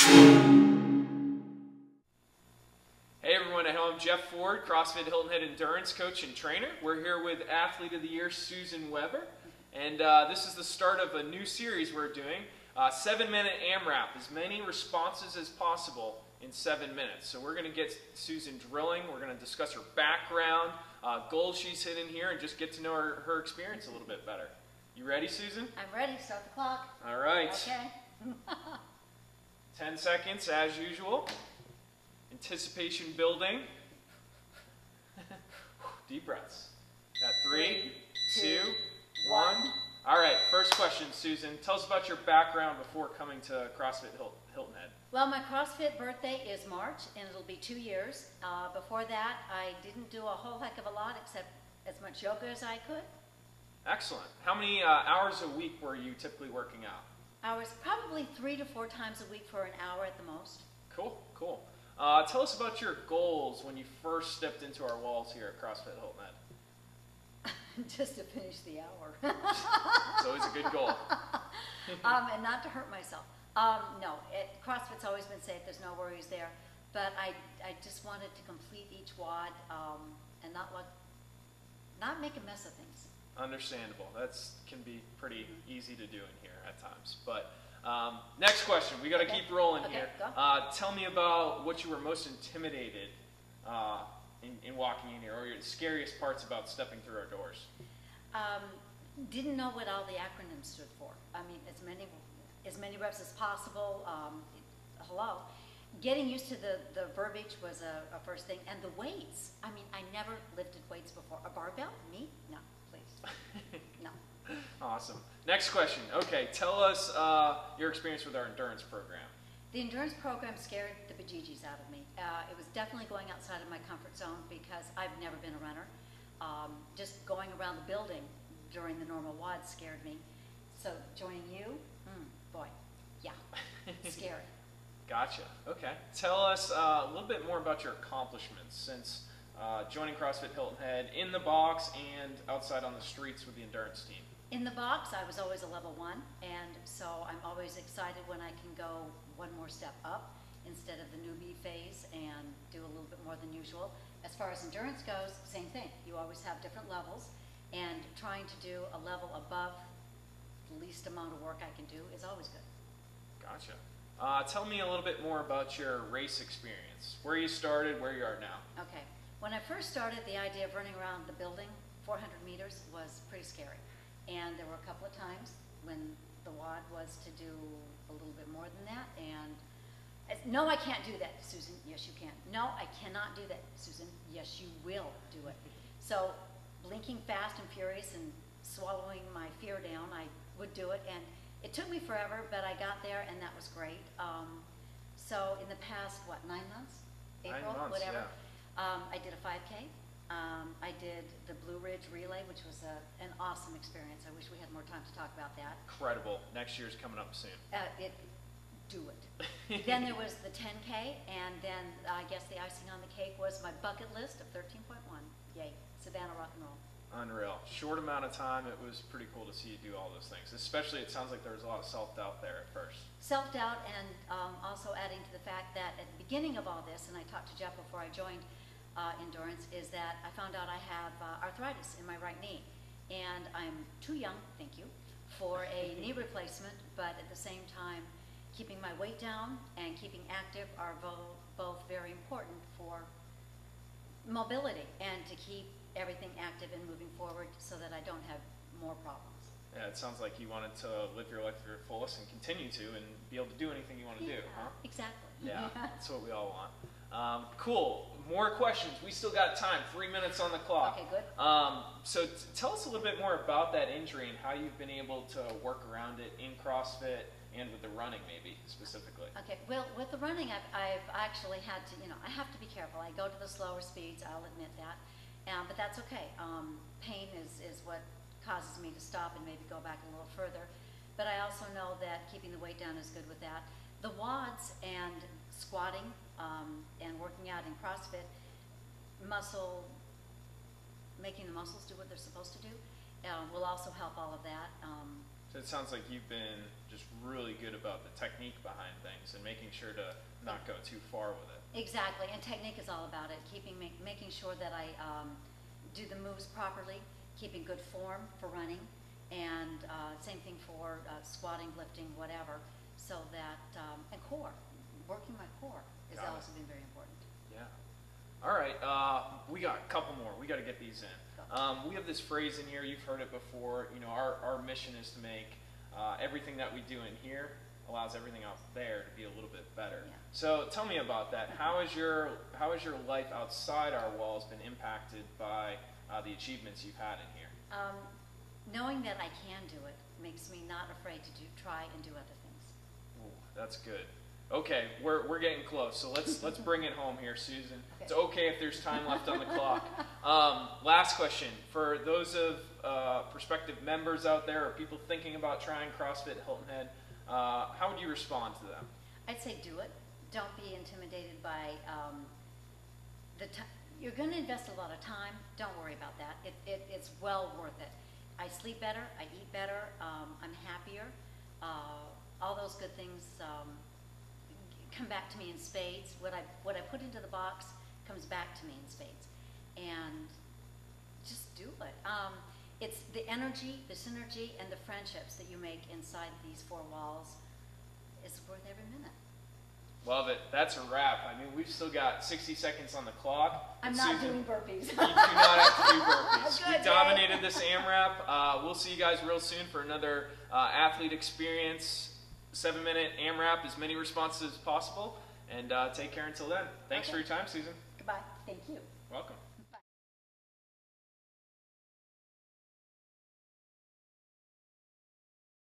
Hey everyone at home, Jeff Ford, CrossFit Hilton Head Endurance Coach and Trainer. We're here with Athlete of the Year, Suzan Weber. And this is the start of a new series we're doing, 7-minute AMRAP, as many responses as possible in 7 minutes. So we're going to get Suzan drilling, we're going to discuss her background, goals she's hitting here, and just get to know her experience a little bit better. You ready, Suzan? I'm ready. Start the clock. All right. Okay. 10 seconds as usual. Anticipation building. Deep breaths. Got 3, 2, 1. All right, first question, Suzan. Tell us about your background before coming to CrossFit Hilton Head. Well, my CrossFit birthday is March, and it'll be 2 years. Before that, I didn't do a whole heck of a lot except as much yoga as I could. Excellent. How many hours a week were you typically working out? Hours, probably 3 to 4 times a week for an hour at the most. Cool, cool. Tell us about your goals when you first stepped into our walls here at CrossFit Hilton Head. Just to finish the hour. It's always a good goal. And not to hurt myself. No, CrossFit's always been safe. There's no worries there. But I just wanted to complete each WOD and not make a mess of things. Understandable. That can be pretty easy to do in here at times. But next question. We got to keep rolling here. Go. Tell me about what you were most intimidated in walking in here, or your scariest parts about stepping through our doors. Didn't know what all the acronyms stood for. I mean, as many reps as possible. Hello. Getting used to the verbiage was a first thing, and the weights. I mean, I never lifted weights before. A barbell? Me? No, please. No. Awesome. Next question. Okay, tell us your experience with our endurance program. The endurance program scared the bejeebies out of me. It was definitely going outside of my comfort zone because I've never been a runner. Just going around the building during the normal WOD scared me. So joining you, boy, yeah, scary. Gotcha. Okay. Tell us a little bit more about your accomplishments since joining CrossFit Hilton Head in the box and outside on the streets with the endurance team. In the box, I was always a level 1, and so I'm always excited when I can go one more step up instead of the newbie phase and do a little bit more than usual. As far as endurance goes, same thing. You always have different levels, and trying to do a level above the least amount of work I can do is always good. Gotcha. Tell me a little bit more about your race experience. Where you started, where you are now. Okay. When I first started, the idea of running around the building, 400 meters, was pretty scary. And there were a couple of times when the WOD was to do a little bit more than that. And no, I can't do that, Suzan. Yes, you can. No, I cannot do that, Suzan. Yes, you will do it. So blinking fast and furious and swallowing my fear down, I would do it. And it took me forever, but I got there, and that was great. So in the past, what, 9 months? April, 9 months, whatever. Yeah. I did a 5K. I did the Blue Ridge Relay, which was an awesome experience. I wish we had more time to talk about that. Incredible. Next year's coming up soon. Do it. Then there was the 10K, and then I guess the icing on the cake was my bucket list of 13.1. Yay, Savannah rock and roll. Unreal. Short amount of time, it was pretty cool to see you do all those things. Especially, it sounds like there was a lot of self-doubt there at first. Self-doubt, and also adding to the fact that at the beginning of all this, and I talked to Jeff before I joined endurance, is that I found out I have arthritis in my right knee. And I'm too young, thank you, for a knee replacement, but at the same time, keeping my weight down and keeping active are both very important for mobility and to keep everything active and moving forward so that I don't have more problems. Yeah, it sounds like you wanted to live your life to your fullest and continue to and be able to do anything you want to do, huh? Exactly. Yeah, that's what we all want. Cool. More questions. We still got time. 3 minutes on the clock. Okay, good. So tell us a little bit more about that injury and how you've been able to work around it in CrossFit and with the running, maybe specifically. Okay. Well, with the running, I've actually had to, I have to be careful. I go to the slower speeds. I'll admit that, but that's okay. Pain is what causes me to stop and maybe go back a little further. But I also know that keeping the weight down is good with that. The WODs and squatting and working out in CrossFit, making the muscles do what they're supposed to do, will also help all of that. So it sounds like you've been just really good about the technique behind things and making sure to not go too far with it. Exactly, and technique is all about it, making sure that I do the moves properly, keeping good form for running, and same thing for squatting, lifting, whatever, so that, and core, working my core has Got it. also been very important. Yeah. All right, we got a couple more. We got to get these in. We have this phrase in here, you've heard it before, you know, our mission is to make everything that we do in here allows everything out there to be a little bit better. Yeah. So tell me about that. How has your life outside our walls been impacted by the achievements you've had in here? Knowing that I can do it makes me not afraid to try and do other things. Ooh, that's good. Okay, we're getting close, so let's bring it home here, Susan. Okay. It's okay if there's time left on the clock. Last question for those of prospective members out there or people thinking about trying CrossFit Hilton Head. How would you respond to them? I'd say do it. Don't be intimidated by the time. You're going to invest a lot of time. Don't worry about that. It's well worth it. I sleep better. I eat better. I'm happier. All those good things come back to me in spades. What I put into the box comes back to me in spades. And just do it. It's the energy, the synergy, and the friendships that you make inside these four walls is worth every minute. Love it. That's a wrap. I mean, we've still got 60 seconds on the clock. I'm not doing burpees. You do not have to do burpees. Good, We dominated this AMRAP. We'll see you guys real soon for another athlete experience. 7-minute AMRAP, as many responses as possible. And take care until then. Thanks for your time, Susan. Goodbye. Thank you. Welcome.